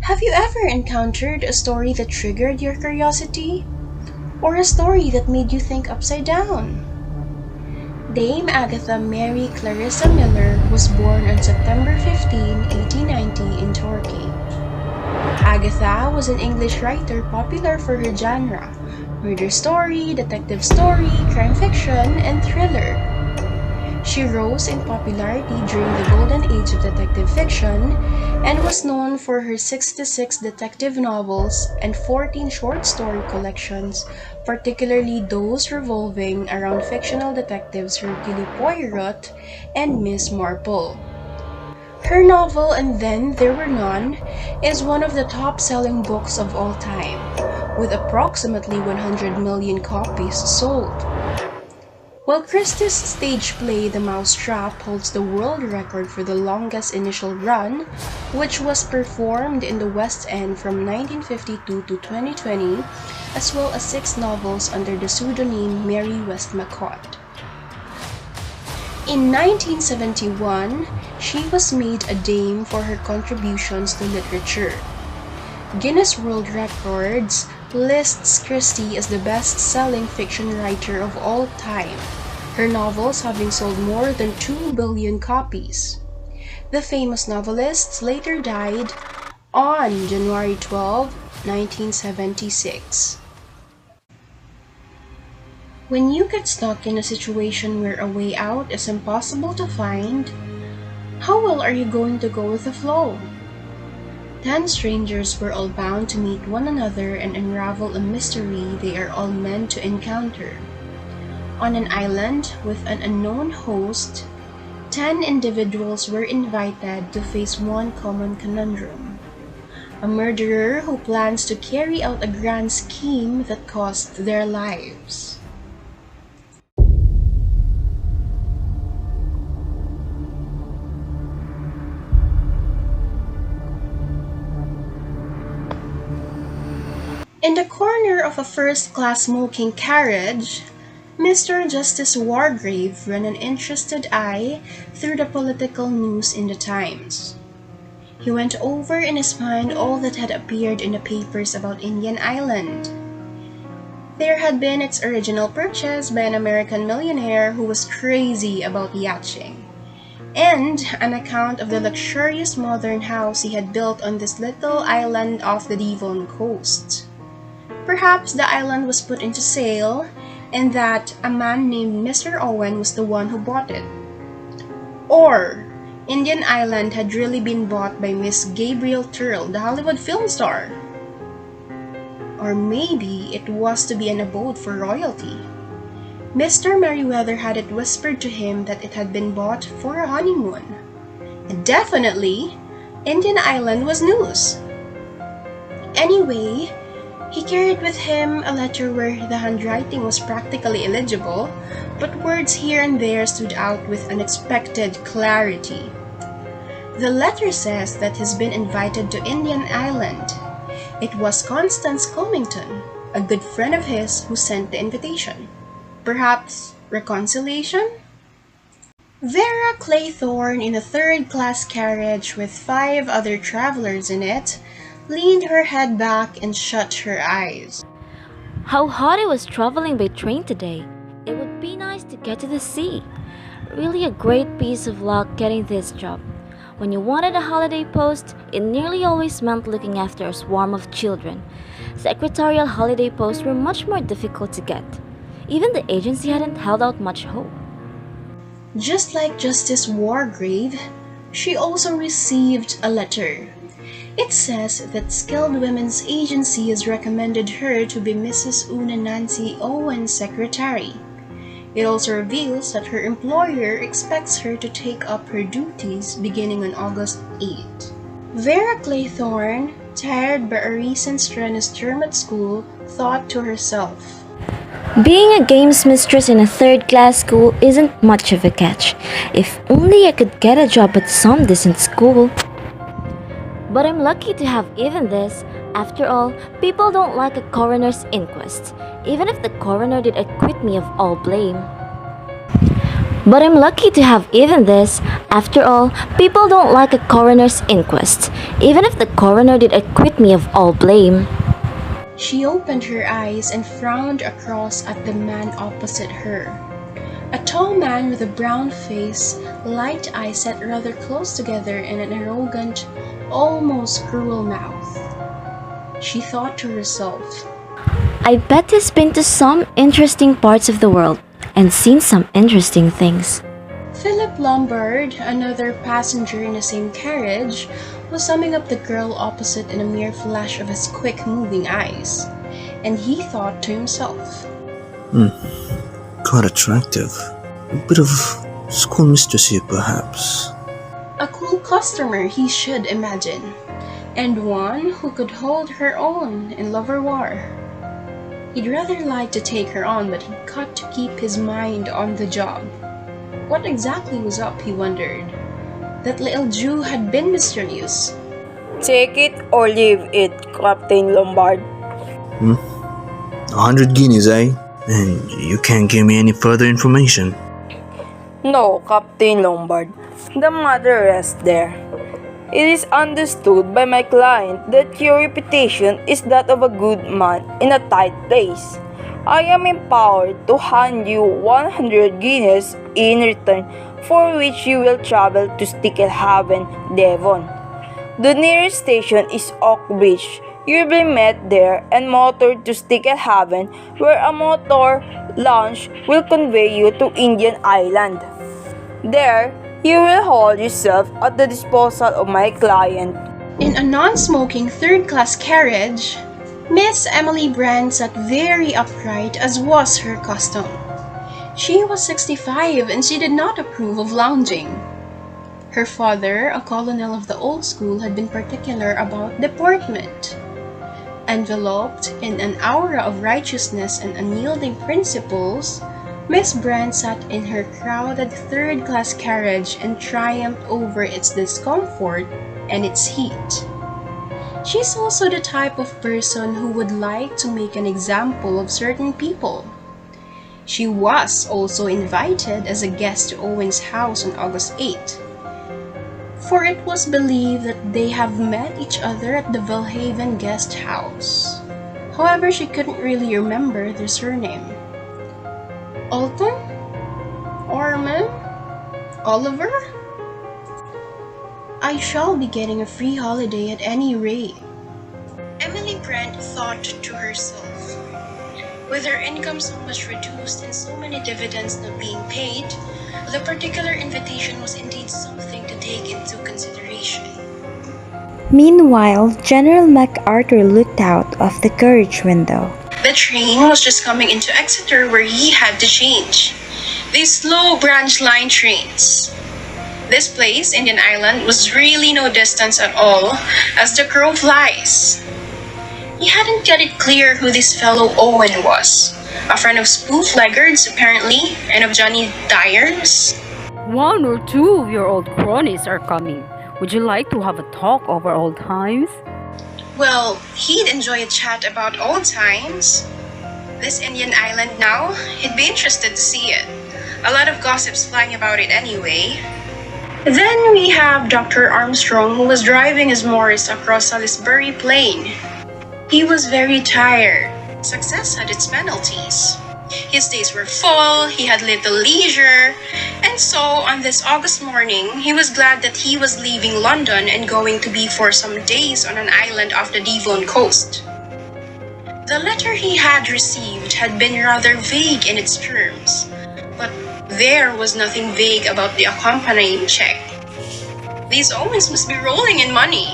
Have you ever encountered a story that triggered your curiosity? Or a story that made you think upside down? Dame Agatha Mary Clarissa Miller was born on September 15, 1890 in Torquay. Agatha was an English writer popular for her genre: murder story, detective story, crime fiction, and thriller. She rose in popularity during the golden age of detective fiction and was known for her 66 detective novels and 14 short story collections, particularly those revolving around fictional detectives Hercule Poirot and Miss Marple. Her novel And Then There Were None is one of the top-selling books of all time, with approximately 100 million copies sold. While Christie's stage play The Mousetrap holds the world record for the longest initial run, which was performed in the West End from 1952 to 2020, as well as 6 novels under the pseudonym Mary Westmacott. In 1971, she was made a dame for her contributions to literature. Guinness World Records lists Christie as the best-selling fiction writer of all time, her novels having sold more than 2 billion copies. The famous novelist later died on January 12, 1976. When you get stuck in a situation where a way out is impossible to find, how well are you going to go with the flow? 10 strangers were all bound to meet one another and unravel a mystery they are all meant to encounter. On an island with an unknown host, 10 individuals were invited to face one common conundrum: a murderer who plans to carry out a grand scheme that cost their lives. In the corner of a first-class smoking carriage, Mr. Justice Wargrave ran an interested eye through the political news in the Times. He went over in his mind all that had appeared in the papers about Indian Island. There had been its original purchase by an American millionaire who was crazy about yachting, and an account of the luxurious modern house he had built on this little island off the Devon coast. Perhaps the island was put into sale, and that a man named Mr. Owen was the one who bought it. Or Indian Island had really been bought by Miss Gabrielle Turrell, the Hollywood film star. Or maybe it was to be an abode for royalty. Mr. Merriweather had it whispered to him that it had been bought for a honeymoon. And definitely, Indian Island was news. Anyway, he carried with him a letter where the handwriting was practically illegible, but words here and there stood out with unexpected clarity. The letter says that he's been invited to Indian Island. It was Constance Comington, a good friend of his, who sent the invitation. Perhaps reconciliation? Vera Claythorne, in a third-class carriage with 5 other travelers in it, leaned her head back and shut her eyes. How hot it was traveling by train today. It would be nice to get to the sea. Really a great piece of luck getting this job. When you wanted a holiday post, it nearly always meant looking after a swarm of children. Secretarial holiday posts were much more difficult to get. Even the agency hadn't held out much hope. Just like Justice Wargrave, she also received a letter. It says that Skilled Women's Agency has recommended her to be Mrs. Una Nancy Owen's secretary. It also reveals that her employer expects her to take up her duties beginning on August 8. Vera Claythorne, tired by a recent strenuous term at school, thought to herself, Being a games mistress in a third-class school isn't much of a catch. If only I could get a job at some decent school. But I'm lucky to have even this. After all, people don't like a coroner's inquest, even if the coroner did acquit me of all blame. But I'm lucky to have eaten this. After all, people don't like a coroner's inquest, even if the coroner did acquit me of all blame. She opened her eyes and frowned across at the man opposite her. A tall man with a brown face, light eyes set rather close together in an arrogant, almost cruel mouth. She thought to herself, I bet he's been to some interesting parts of the world and seen some interesting things. Philip Lombard, another passenger in the same carriage, was summing up the girl opposite in a mere flash of his quick-moving eyes, and he thought to himself, Quite attractive. A bit of schoolmistress here, perhaps. a cool customer he should imagine, and one who could hold her own in love or war. He'd rather like to take her on, but he'd got to keep his mind on the job. What exactly was up, he wondered. That little Jew had been mysterious. Take it or leave it, Captain Lombard. 100 guineas, eh? And you can't give me any further information. No, Captain Lombard. The matter rests there. It is understood by my client that your reputation is that of a good man in a tight place. I am empowered to hand you 100 guineas in return, for which you will travel to Sticklehaven, Devon. The nearest station is Oakbridge. You will be met there and motored to Sticklehaven, where a motor launch will convey you to Indian Island. There, you will hold yourself at the disposal of my client. In a non-smoking third-class carriage, Miss Emily Brand sat very upright as was her custom. She was 65 and she did not approve of lounging. Her father, a colonel of the old school, had been particular about deportment. Enveloped in an aura of righteousness and unyielding principles, Miss Brand sat in her crowded third-class carriage and triumphed over its discomfort and its heat. She's also the type of person who would like to make an example of certain people. She was also invited as a guest to Owen's house on August 8, for it was believed that they have met each other at the Valhaven guest house. However, she couldn't really remember their surname. Alton? Orman? Oliver? I shall be getting a free holiday at any rate. Emily Brand thought to herself. With her income so much reduced and so many dividends not being paid, the particular invitation was indeed something to take into consideration. Meanwhile, General MacArthur looked out of the carriage window. The train was just coming into Exeter where he had to change. These slow branch line trains. This place, Indian Island, was really no distance at all as the crow flies. He hadn't got it clear who this fellow Owen was. A friend of spoof Legard's, apparently, and of Johnny Dyer's. One or two of your old cronies are coming. Would you like to have a talk over old times? Well, he'd enjoy a chat about old times. This Indian Island now, he'd be interested to see it. A lot of gossips flying about it anyway. Then we have Dr. Armstrong, who was driving his Morris across Salisbury Plain. He was very tired. Success had its penalties. His days were full, he had little leisure, and so on this August morning, he was glad that he was leaving London and going to be for some days on an island off the Devon coast. The letter he had received had been rather vague in its terms, but there was nothing vague about the accompanying check. These Owens must be rolling in money.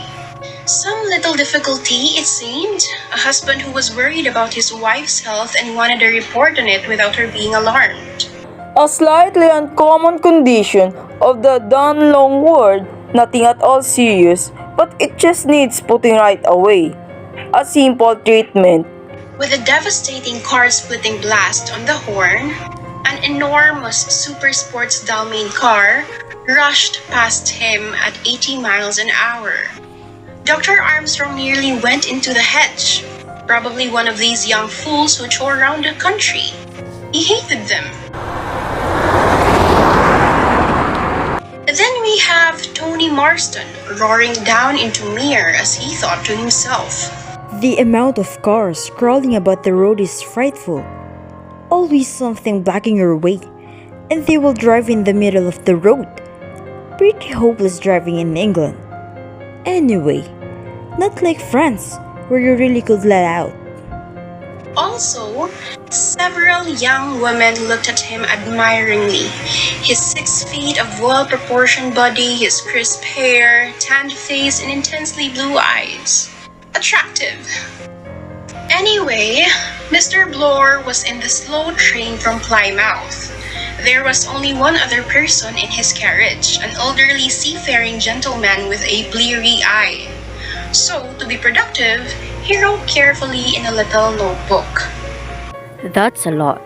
Some little difficulty, it seemed. A husband who was worried about his wife's health and wanted a report on it without her being alarmed. A slightly uncommon condition of the Dunlong ward, nothing at all serious, but it just needs putting right away. A simple treatment. With a devastating car-splitting blast on the horn, an enormous super sports Dalmane car rushed past him at 80 miles an hour. Dr. Armstrong nearly went into the hedge, probably one of these young fools who tour around the country. He hated them. Then we have Tony Marston roaring down into Mere as he thought to himself. The amount of cars crawling about the road is frightful. Always something blocking your way, and they will drive in the middle of the road. Pretty hopeless driving in England. Anyway, not like France, where you really could let out. Also, several young women looked at him admiringly. His 6 feet of well-proportioned body, his crisp hair, tanned face, and intensely blue eyes. Attractive. Anyway, Mr. Bloor was in the slow train from Plymouth. There was only one other person in his carriage, an elderly seafaring gentleman with a bleary eye. So, to be productive, he wrote carefully in a little notebook. That's a lot.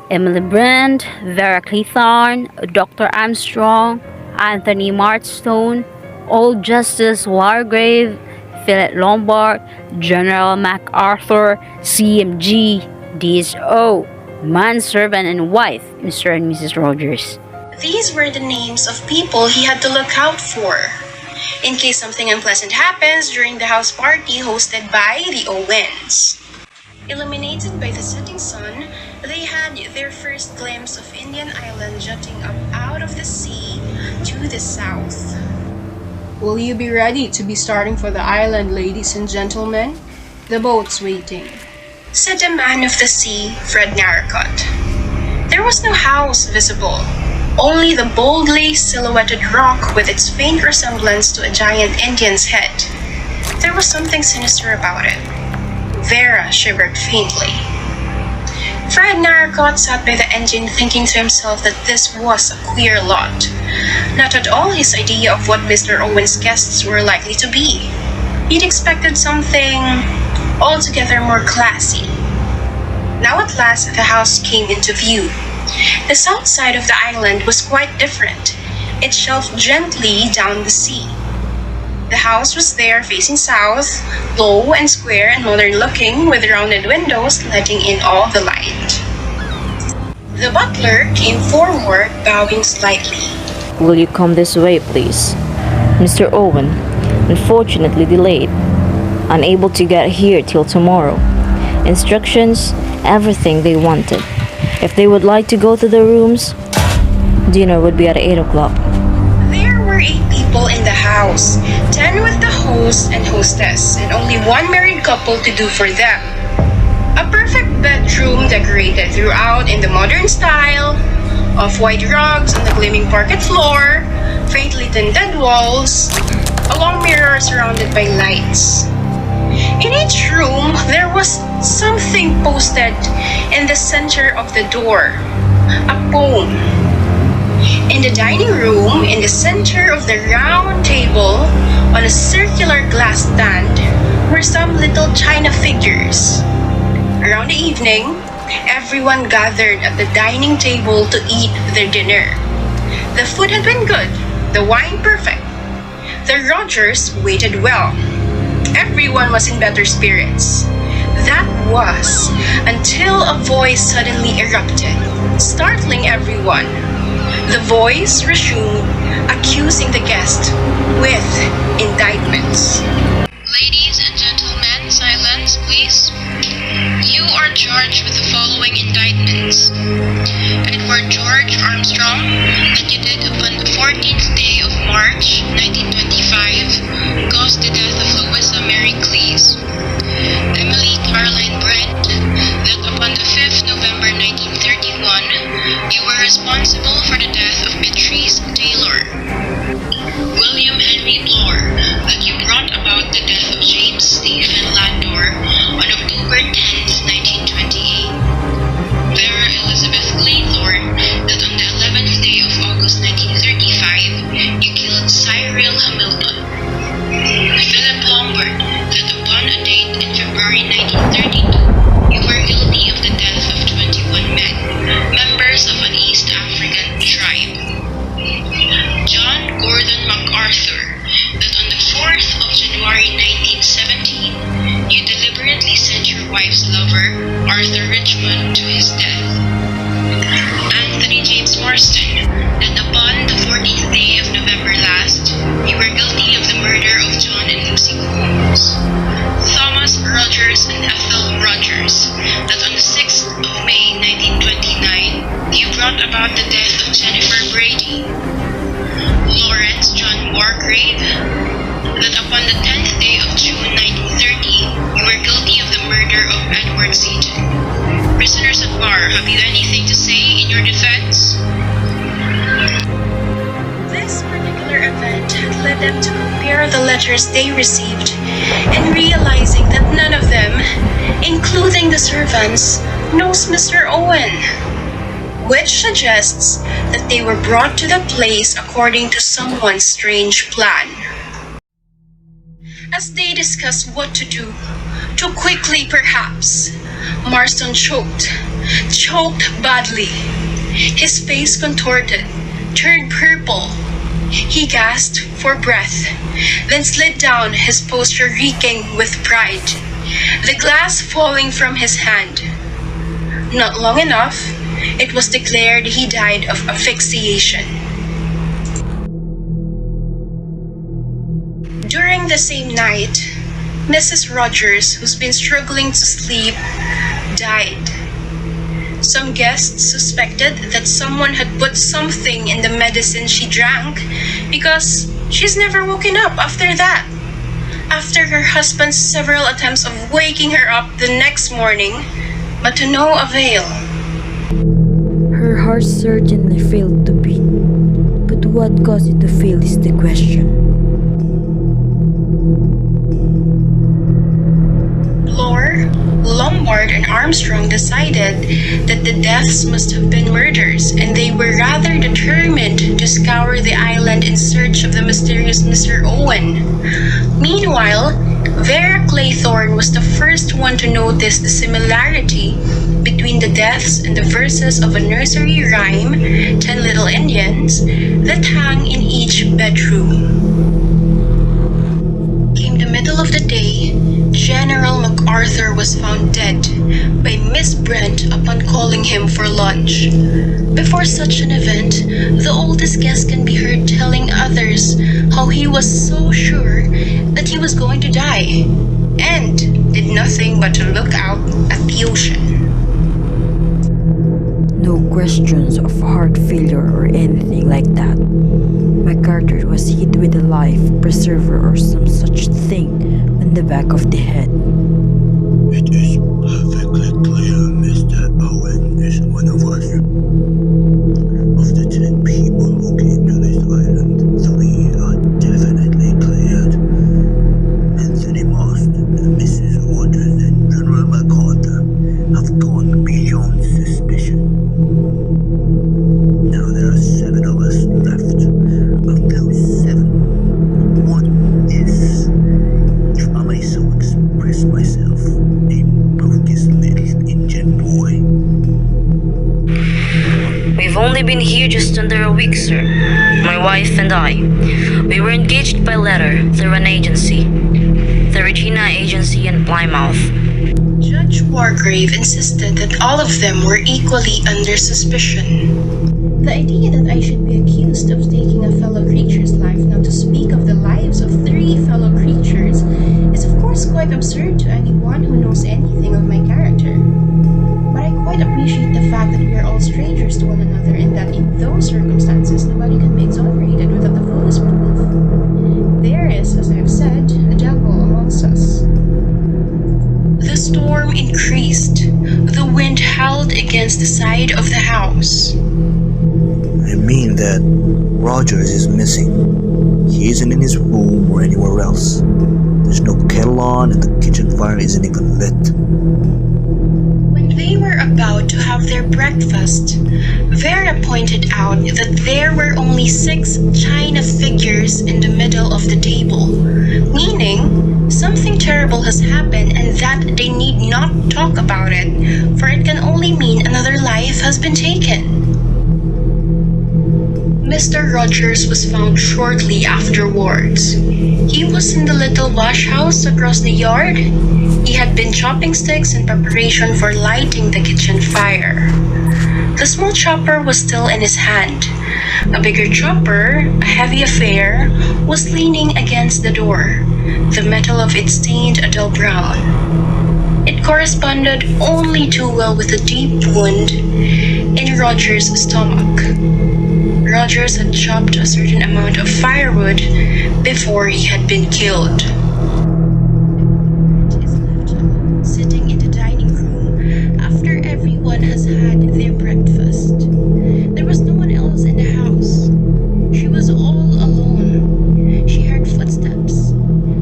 Emily Brand, Vera Cleathorne, Dr. Armstrong, Anthony Martstone, Old Justice Wargrave, Philip Lombard, General MacArthur, CMG, DSO, manservant and wife, Mr. and Mrs. Rogers. These were the names of people he had to look out for, in case something unpleasant happens during the house party hosted by the Owens. Illuminated by the setting sun, they had their first glimpse of Indian Island jutting up out of the sea to the south. Will you be ready to be starting for the island, ladies and gentlemen? The boat's waiting, said the man of the sea, Fred Narracott. There was no house visible, only the boldly silhouetted rock with its faint resemblance to a giant Indian's head. There was something sinister about it. Vera shivered faintly. Fred Narracott sat by the engine thinking to himself that this was a queer lot. Not at all his idea of what Mr. Owen's guests were likely to be. He'd expected something altogether more classy. Now at last the house came into view. The south side of the island was quite different. It shelved gently down the sea. The house was there facing south, low and square and modern looking, with rounded windows letting in all the light. The butler came forward, bowing slightly. Will you come this way, please? Mr. Owen, unfortunately delayed. Unable to get here till tomorrow. Instructions, everything they wanted. If they would like to go to the rooms, dinner would be at 8 o'clock. There were 8 people in the house, 10 with the host and hostess, and only one married couple to do for them. A perfect bedroom decorated throughout in the modern style, off-white rugs on the gleaming parquet floor, faintly tinted walls, a long mirror surrounded by lights. In each room, there was something posted in the center of the door, a poem. In the dining room, in the center of the round table, on a circular glass stand, were some little china figures. Around the evening, everyone gathered at the dining table to eat their dinner. The food had been good, the wine perfect. The Rogers waited well. Everyone was in better spirits. That was until a voice suddenly erupted, startling everyone. The voice resumed, accusing the guest with indictments. Ladies and gentlemen, silence, please. You are charged with the following indictments. Edward George Armstrong, that you did upon the 14th day of March, 1925, caused the death of Louisa Mary Cleese. Emily Caroline Brent, that upon the 5th November 1931, you were responsible for the death of Beatrice Taylor. William Henry Bloor, that you brought about the death of James Stephen Landor on October 10th, 1928. Vera Elizabeth Claythorne, that on the 11th day of August 1935, you killed Cyril Hamilton. Philip Lombard, that upon a date in February 1932, you were guilty of the death of 21 men, members of an East African tribe. John Gordon MacArthur, that on the 4th of January 1917, you deliberately sent your wife's lover, Arthur Richmond, to his death. Anthony James Marston, that upon the 14th day individuals, Thomas Rogers and Ethel Rogers, that on the 6th of May 1929, you brought about the death of Jennifer Brady. Lawrence John Wargrave, that upon the 10th day of June 1930, you were guilty of the murder of Edward Seaton. Prisoners at bar, have you anything to say in your defense? This particular event had led them to compare the letters they received and realizing that none of them, including the servants, knows Mr. Owen, which suggests that they were brought to the place according to someone's strange plan. As they discussed what to do, too quickly perhaps, Marston choked badly. His face contorted, turned purple. He gasped for breath, then slid down, his posture reeking with pride, the glass falling from his hand. Not long enough, it was declared he died of asphyxiation. During the same night, Mrs. Rogers, who's been struggling to sleep, died. Some guests suspected that someone had put something in the medicine she drank because she's never woken up after that. After her husband's several attempts of waking her up the next morning, but to no avail. Her heart certainly failed to beat, but what caused it to fail is the question. Blore, Lombard, and Armstrong decided that the deaths must have been murders, and they were rather determined to scour the island in search of the mysterious Mr. Owen. Meanwhile, Vera Claythorne was the first one to notice the similarity between the deaths and the verses of a nursery rhyme, 10 Little Indians, that hang in each bedroom. Came the middle of the day, General MacArthur was found dead by Miss Brent upon calling him for lunch. Before such an event, the oldest guest can be heard telling others how he was so sure that he was going to die, and did nothing but to look out at the ocean. No questions of heart failure or anything like that. MacArthur was hit with a life preserver or some such thing on the back of the head. It is perfectly clear Mr. Owen is one of us. Of the 10 people who came to this island, 3 are definitely cleared. Anthony Marston, Mrs. Rogers, and General MacArthur have gone beyond suspicion. Now there are 7 of us left. Of those 7, one is, if I may so express myself, a bogus little Indian boy. We've only been here just under a week, sir. My wife and I. We were engaged by letter through an agency. The Regina Agency in Plymouth. Judge Wargrave insisted that all of them were equally under suspicion. The idea that I should be accused of taking a fellow creature's life, not to speak of the lives of 3 fellow creatures, is of course quite absurd to anyone who knows anything of my character. But I quite appreciate the fact that we are all strangers to one another, and that in those circumstances nobody can be exonerated without the fullest proof. There is, as I have said, a devil amongst us. The storm increased. The wind howled against the side of the house. I mean that Rogers is missing. He isn't in his room or anywhere else. There's no kettle on and the kitchen fire isn't even lit. When they were about to have their breakfast, Vera pointed out that there were only 6 china figures in the middle of the table, meaning something terrible has happened and that they need not talk about it, for it can only mean another life has been taken. Mr. Rogers was found shortly afterwards. He was in the little wash house across the yard. He had been chopping sticks in preparation for lighting the kitchen fire. The small chopper was still in his hand, A bigger chopper, a heavy affair, was leaning against the door, the metal of it stained a dull brown. It corresponded only too well with the deep wound in Roger's stomach. Rogers had chopped a certain amount of firewood before he had been killed. Is left alone, sitting in the dining room after everyone has had their breakfast. There was no one else in the house. She was all alone. She heard footsteps,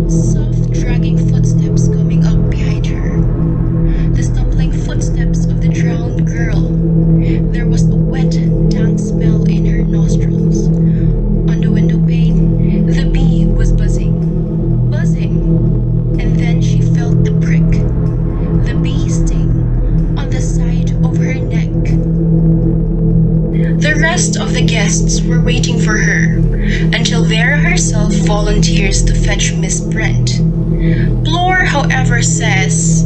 soft dragging footsteps coming up behind her. The stumbling footsteps of the drowned girl. There was a wet, dank smell in her nostrils. On the window pane, the bee was buzzing, and then she felt the prick, the bee sting, on the side of her neck. The rest of the guests were waiting for her, until Vera herself volunteers to fetch Miss Brent. Blore, however, says,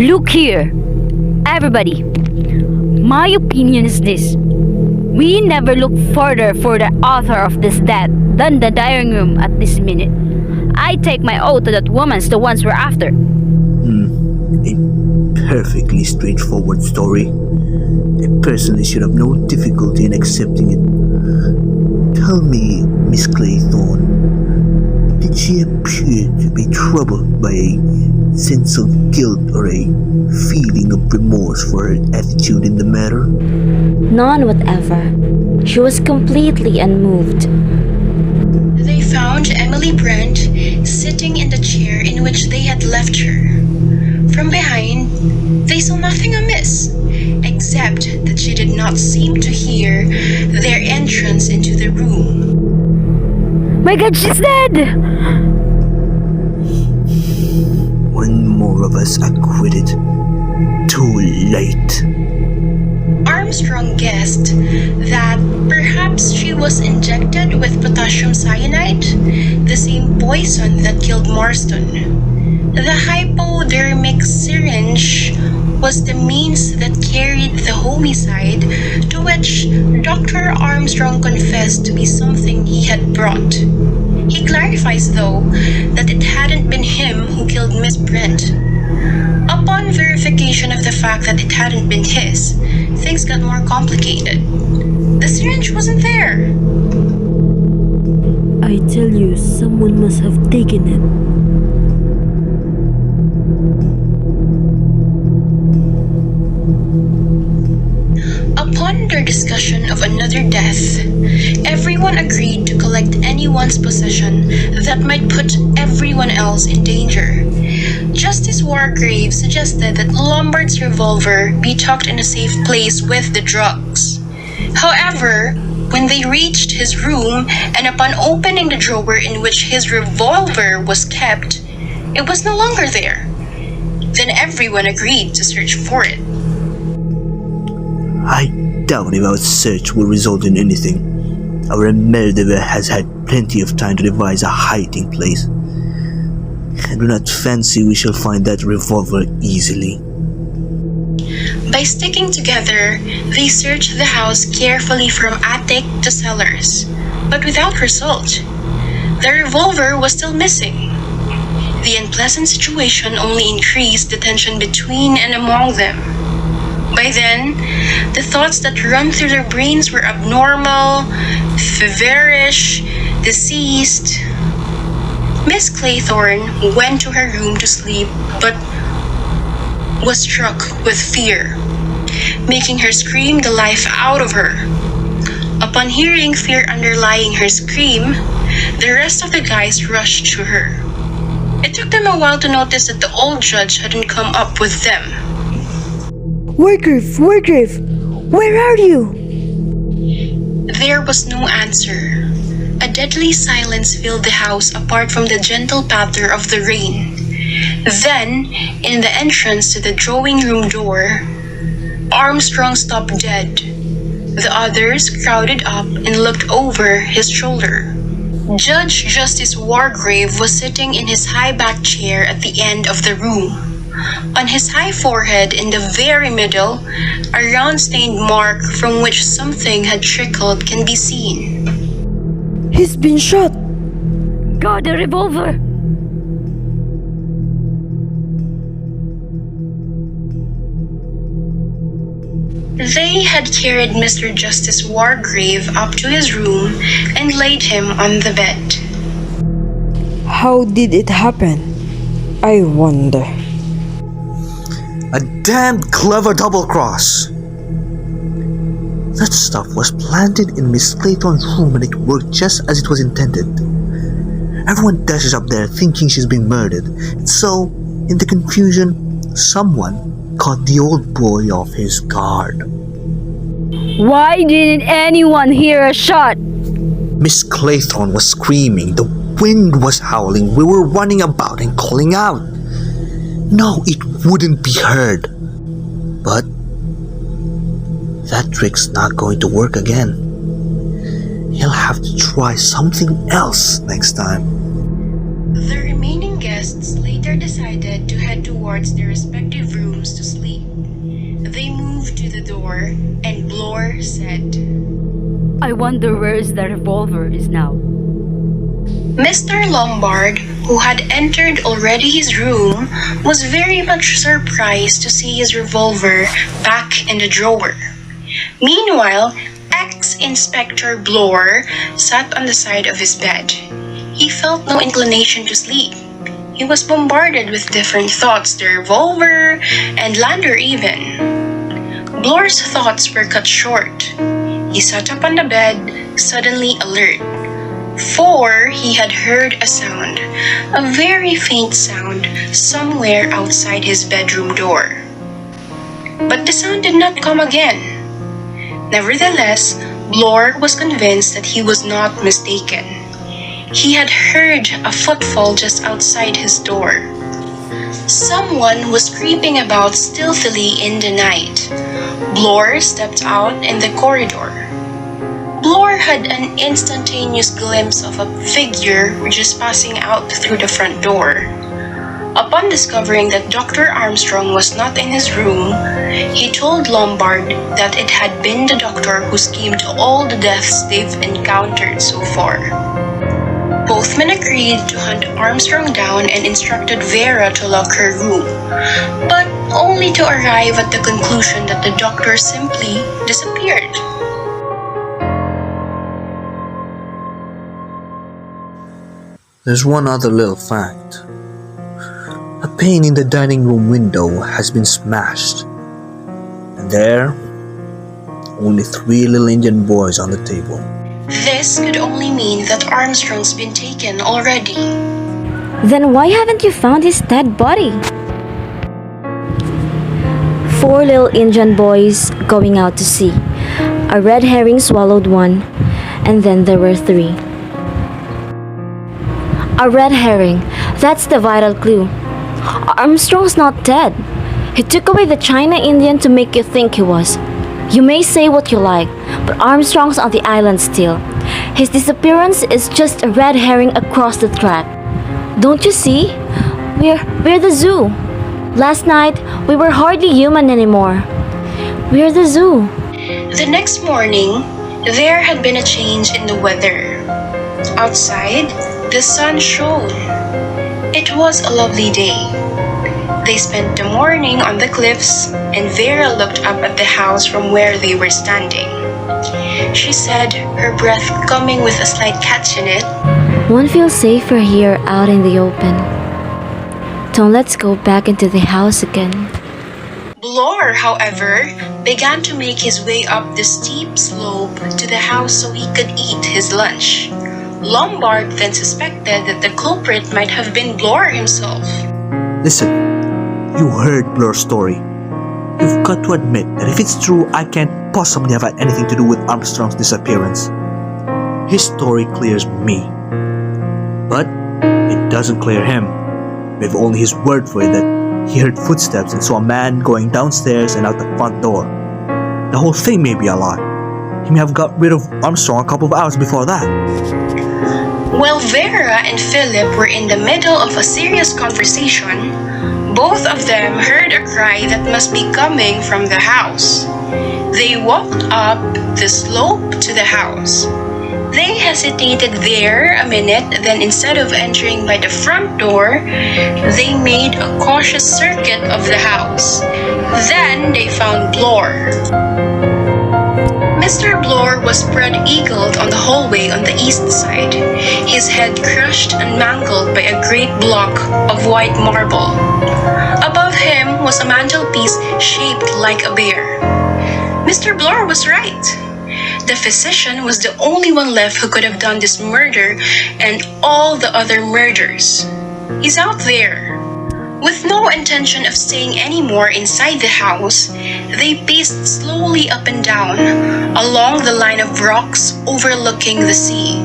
Look here, everybody. My opinion is this. We never look further for the author of this death than the dining room at this minute. I take my oath that woman's the ones we're after. A perfectly straightforward story. I personally should have no difficulty in accepting it. Tell me, Miss Claythorne, did she appear to be troubled by a sense of guilt or a feeling of remorse for her attitude in the matter? None whatever. She was completely unmoved. They found Emily Brent sitting in the chair in which they had left her. From behind, they saw nothing amiss, except that she did not seem to hear their entrance into the room. My God, she's dead! One more of us acquitted. Too late. Armstrong guessed that perhaps she was injected with potassium cyanide, the same poison that killed Marston. The hypodermic syringe was the means that carried the homicide, to which Dr. Armstrong confessed to be something he had brought. He clarifies, though, that it hadn't been him who killed Miss Brent. Upon verification of the fact that it hadn't been his, things got more complicated. The syringe wasn't there. I tell you, someone must have taken it. Upon their discussion of another death, everyone agreed to collect anyone's possession that might put everyone else in danger. Justice Wargrave suggested that Lombard's revolver be tucked in a safe place with the drugs. However, when they reached his room and upon opening the drawer in which his revolver was kept, it was no longer there. Then everyone agreed to search for it. I doubt if our search will result in anything. Our murderer has had plenty of time to devise a hiding place. I do not fancy we shall find that revolver easily. By sticking together, they searched the house carefully from attic to cellars, but without result. The revolver was still missing. The unpleasant situation only increased the tension between and among them. By then, the thoughts that run through their brains were abnormal, feverish, deceased. Miss Claythorne went to her room to sleep, but was struck with fear, making her scream the life out of her. Upon hearing fear underlying her scream, the rest of the guys rushed to her. It took them a while to notice that the old judge hadn't come up with them. Wargrave, where are you? There was no answer. A deadly silence filled the house apart from the gentle patter of the rain. Then, in the entrance to the drawing room door, Armstrong stopped dead. The others crowded up and looked over his shoulder. Judge Justice Wargrave was sitting in his high-backed chair at the end of the room. On his high forehead, in the very middle, a round stained mark from which something had trickled can be seen. He's been shot! Got a revolver! They had carried Mr. Justice Wargrave up to his room and laid him on the bed. How did it happen? I wonder. A damned clever double cross! That stuff was planted in Miss Clayton's room and it worked just as it was intended. Everyone dashes up there thinking she's been murdered, and so, in the confusion, someone caught the old boy off his guard. Why didn't anyone hear a shot? Miss Clayton was screaming, the wind was howling, we were running about and calling out. No, it wouldn't be heard. But that trick's not going to work again. He'll have to try something else next time. The remaining guests later decided to head towards their respective rooms to sleep. They moved to the door, and Blore said, I wonder where is the revolver is now. Mr. Lombard, who had entered already his room, was very much surprised to see his revolver back in the drawer. Meanwhile, ex-Inspector Blore sat on the side of his bed. He felt no inclination to sleep. He was bombarded with different thoughts, the revolver, and Lander even. Blore's thoughts were cut short. He sat up on the bed, suddenly alert. For he had heard a sound, a very faint sound, somewhere outside his bedroom door. But the sound did not come again. Nevertheless, Blore was convinced that he was not mistaken. He had heard a footfall just outside his door. Someone was creeping about stealthily in the night. Blore stepped out in the corridor. Blore had an instantaneous glimpse of a figure just passing out through the front door. Upon discovering that Dr. Armstrong was not in his room, he told Lombard that it had been the doctor who schemed all the deaths they've encountered so far. Both men agreed to hunt Armstrong down and instructed Vera to lock her room, but only to arrive at the conclusion that the doctor simply disappeared. There's one other little fact. A pane in the dining room window has been smashed. And there, only 3 little Indian boys on the table. This could only mean that Armstrong's been taken already. Then why haven't you found his dead body? 4 little Indian boys going out to sea. A red herring swallowed one, and then there were 3. A red herring. That's the vital clue. Armstrong's not dead. He took away the China Indian to make you think he was. You may say what you like, but Armstrong's on the island still. His disappearance is just a red herring across the track. Don't you see? We're the zoo. Last night, we were hardly human anymore. We're the zoo. The next morning, there had been a change in the weather. Outside, the sun shone. It was a lovely day. They spent the morning on the cliffs, and Vera looked up at the house from where they were standing. She said, her breath coming with a slight catch in it, One feels safer here out in the open. Don't let's go back into the house again. Blore, however, began to make his way up the steep slope to the house so he could eat his lunch. Lombard then suspected that the culprit might have been Blore himself. Listen, you heard Blur's story. You've got to admit that if it's true, I can't possibly have had anything to do with Armstrong's disappearance. His story clears me. But it doesn't clear him. We have only his word for it that he heard footsteps and saw a man going downstairs and out the front door. The whole thing may be a lie. He may have got rid of Armstrong a couple of hours before that. While Vera and Philip were in the middle of a serious conversation, Both of them heard a cry that must be coming from the house. They walked up the slope to the house. They hesitated there a minute, then instead of entering by the front door, they made a cautious circuit of the house. Then they found Blore. Mr. Blore was spread-eagled on the hallway on the east side, his head crushed and mangled by a great block of white marble. Above him was a mantelpiece shaped like a bear. Mr. Blore was right. The physician was the only one left who could have done this murder and all the other murders. He's out there. With no intention of staying any more inside the house, they paced slowly up and down along the line of rocks overlooking the sea.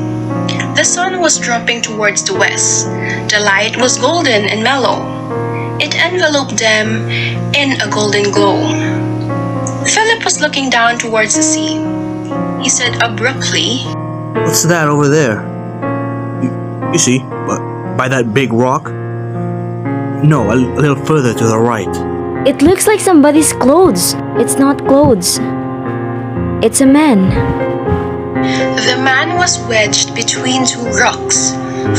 The sun was dropping towards the west. The light was golden and mellow. It enveloped them in a golden glow. Philip was looking down towards the sea. He said abruptly, What's that over there? You see, by that big rock? No, a little further to the right. It looks like somebody's clothes. It's not clothes. It's a man. The man was wedged between two rocks,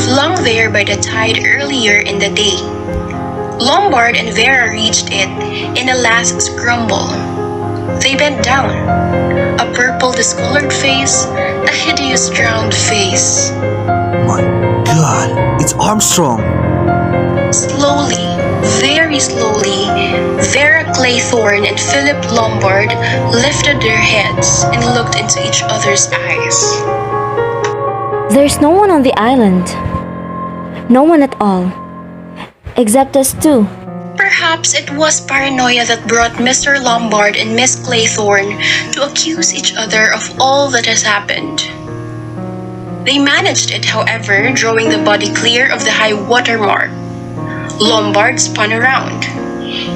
flung there by the tide earlier in the day. Lombard and Vera reached it in a last scramble. They bent down. A purple discolored face, a hideous drowned face. My God, it's Armstrong! Slowly, very slowly, Vera Claythorne and Philip Lombard lifted their heads and looked into each other's eyes. There's no one on the island. No one at all. Except us two. Perhaps it was paranoia that brought Mr. Lombard and Miss Claythorne to accuse each other of all that has happened. They managed it, however, drawing the body clear of the high water mark. Lombard spun around.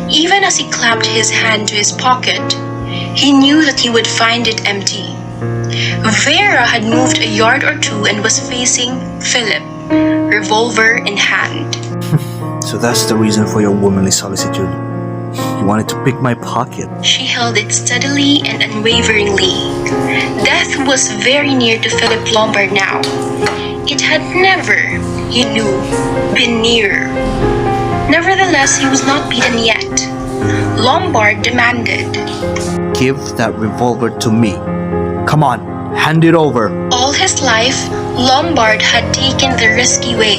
Even as he clapped his hand to his pocket, he knew that he would find it empty. Vera had moved a yard or two and was facing Philip, revolver in hand. So that's the reason for your womanly solicitude. You wanted to pick my pocket. She held it steadily and unwaveringly. Death was very near to Philip Lombard now. It had never, he knew, been near. Nevertheless, he was not beaten yet. Lombard demanded, Give that revolver to me. Come on, hand it over. all his life, Lombard had taken the risky way.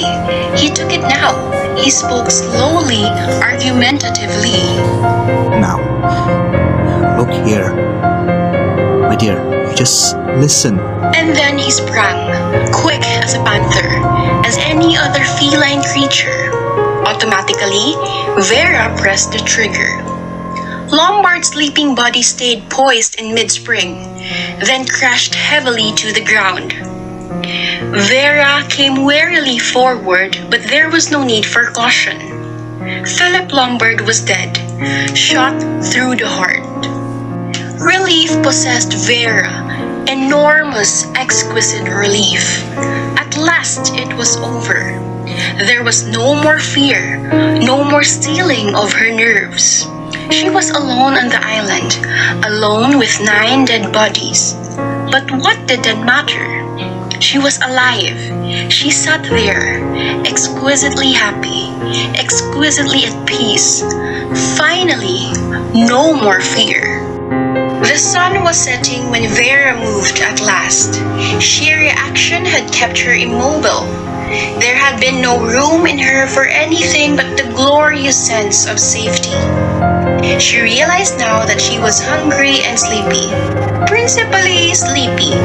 He took it now. He spoke slowly, argumentatively. Now, look here. My dear, you just listen. And then he sprang, quick as a panther, as any other feline creature. Automatically, Vera pressed the trigger. Lombard's sleeping body stayed poised in mid-spring, then crashed heavily to the ground. Vera came warily forward, but there was no need for caution. Philip Lombard was dead, shot through the heart. Relief possessed Vera, enormous, exquisite relief. At last it was over. There was no more fear, no more stealing of her nerves. She was alone on the island, alone with 9 dead bodies. But what did that matter? She was alive. She sat there, exquisitely happy, exquisitely at peace. Finally, no more fear. The sun was setting when Vera moved at last. Sheer reaction had kept her immobile. There had been no room in her for anything but the glorious sense of safety. She realized now that she was hungry and sleepy. Principally sleepy.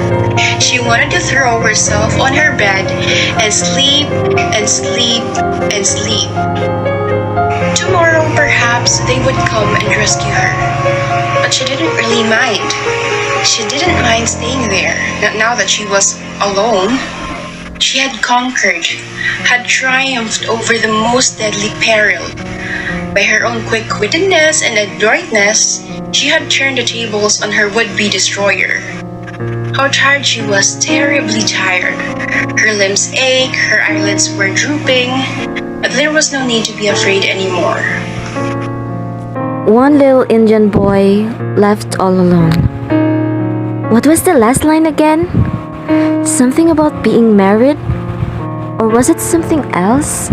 She wanted to throw herself on her bed and sleep and sleep and sleep. Tomorrow, perhaps, they would come and rescue her. But she didn't really mind. She didn't mind staying there, now that she was alone. She had conquered, had triumphed over the most deadly peril. By her own quick-wittedness and adroitness, she had turned the tables on her would-be destroyer. How tired she was, terribly tired. Her limbs ached, her eyelids were drooping, but there was no need to be afraid anymore. One little Indian boy left all alone. What was the last line again? Something about being married? Or was it something else?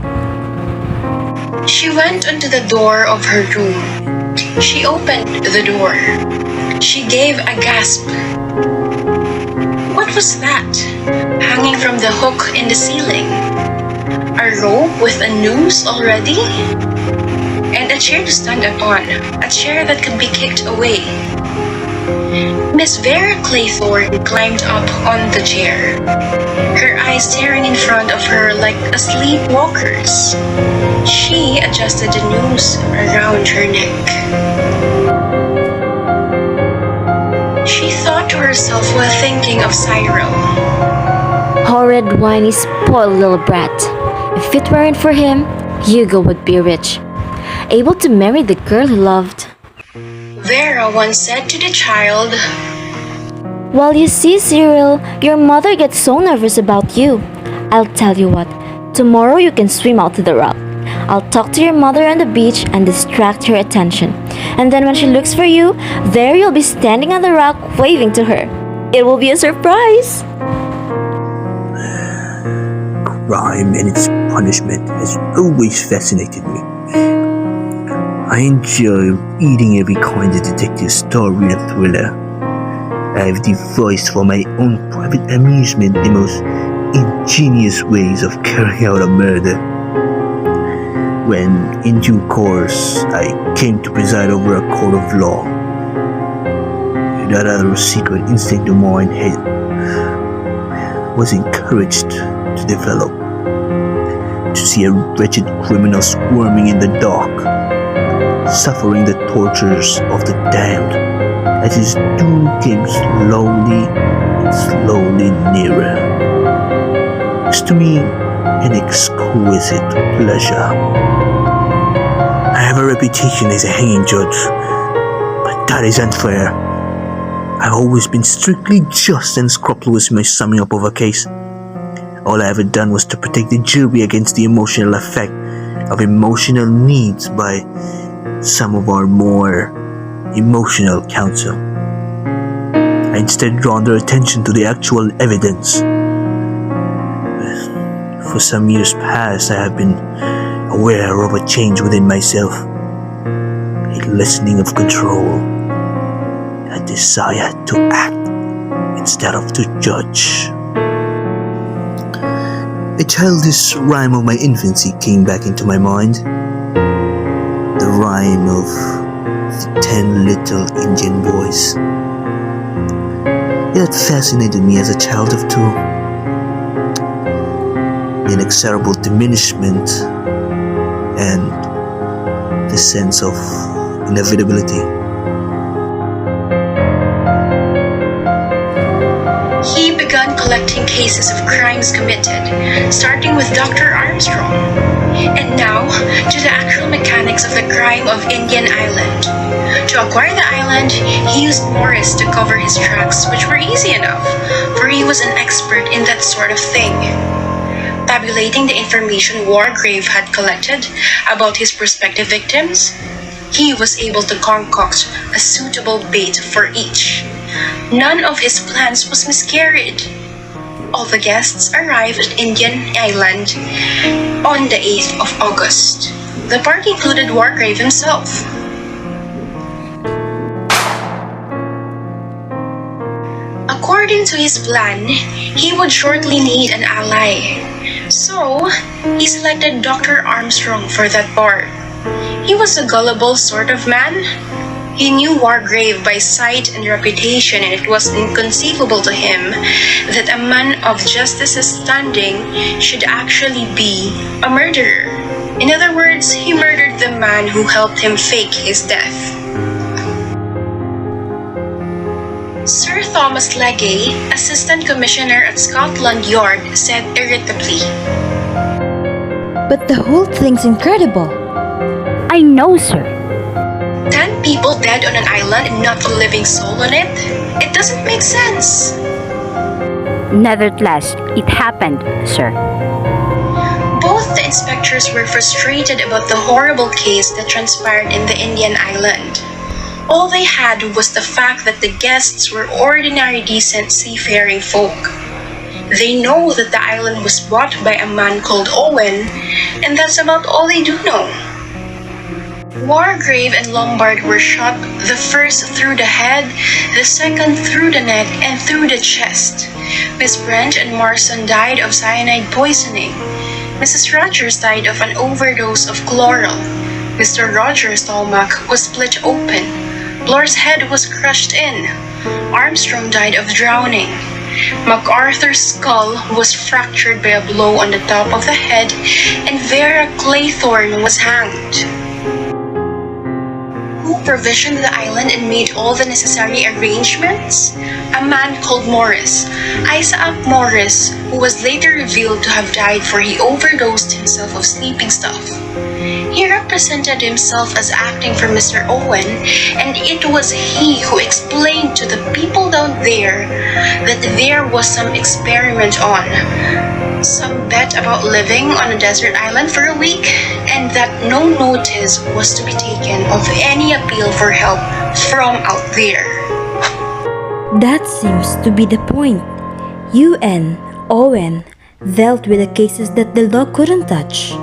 She went onto the door of her room. She opened the door. She gave a gasp. What was that? Hanging from the hook in the ceiling? A rope with a noose already? And a chair to stand upon, a chair that could be kicked away. Miss Vera Claythorne climbed up on the chair, her eyes staring in front of her like a sleepwalker's. She adjusted the noose around her neck. She thought to herself while thinking of Cyril. Horrid, whiny, spoiled little brat. If it weren't for him, Hugo would be rich, able to marry the girl he loved. Vera once said to the child, Well, you see, Cyril, your mother gets so nervous about you. I'll tell you what, tomorrow you can swim out to the rock. I'll talk to your mother on the beach and distract her attention. And then when she looks for you, there you'll be standing on the rock waving to her. It will be a surprise. Crime and its punishment has always fascinated me. I enjoy reading every kind of detective story and thriller. I have devised for my own private amusement the most ingenious ways of carrying out a murder. When, in due course, I came to preside over a court of law, that other secret instinct of mine was encouraged to develop. To see a wretched criminal squirming in the dock, suffering the tortures of the damned, as his doom came slowly and slowly nearer, is to me an exquisite pleasure. I have a reputation as a hanging judge, but that is unfair. I've always been strictly just and scrupulous in my summing up of a case. All I ever done was to protect the jury against the emotional effect of emotional needs by some of our more emotional counsel. I instead drawn their attention to the actual evidence. For some years past, I have been aware of a change within myself, a lessening of control, a desire to act instead of to judge. A childish rhyme of my infancy came back into my mind. The rhyme of the 10 little Indian boys. It had fascinated me as a child of 2. The inexorable diminishment and the sense of inevitability. he began collecting cases of crimes committed, starting with Dr. Armstrong, and now to the actual mechanics of the crime of Indian Island. To acquire the island, he used Morris to cover his tracks, which were easy enough, for he was an expert in that sort of thing. Tabulating the information Wargrave had collected about his prospective victims, he was able to concoct a suitable bait for each. None of his plans was miscarried. All the guests arrived at Indian Island on the 8th of August. The party included Wargrave himself. According to his plan, he would shortly need an ally. So, he selected Dr. Armstrong for that part. He was a gullible sort of man. He knew Wargrave by sight and reputation, and it was inconceivable to him that a man of justice's standing should actually be a murderer. In other words, he murdered the man who helped him fake his death. Sir Thomas Legay, Assistant Commissioner at Scotland Yard, said irritably, But the whole thing's incredible. I know, sir. 10 people dead on an island and not a living soul on it? It doesn't make sense. Nevertheless, it happened, sir. Both the inspectors were frustrated about the horrible case that transpired in the Indian island. All they had was the fact that the guests were ordinary, decent, seafaring folk. They know that the island was bought by a man called Owen, and that's about all they do know. Wargrave and Lombard were shot, the first through the head, the second through the neck, and through the chest. Miss Brent and Marston died of cyanide poisoning. Mrs. Rogers died of an overdose of chloral. Mr. Rogers' stomach was split open. Bloor's head was crushed in. Armstrong died of drowning. MacArthur's skull was fractured by a blow on the top of the head, and Vera Claythorne was hanged. Who provisioned the island and made all the necessary arrangements? A man called Morris, Isaac Morris, who was later revealed to have died for he overdosed himself of sleeping stuff. He represented himself as acting for Mr. Owen, and it was he who explained to the people down there that there was some experiment on. Some bet about living on a desert island for a week, and that no notice was to be taken of any appeal for help from out there. That seems to be the point. You and Owen dealt with the cases that the law couldn't touch.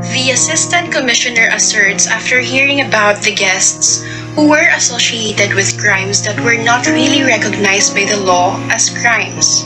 The assistant commissioner asserts after hearing about the guests who were associated with crimes that were not really recognized by the law as crimes.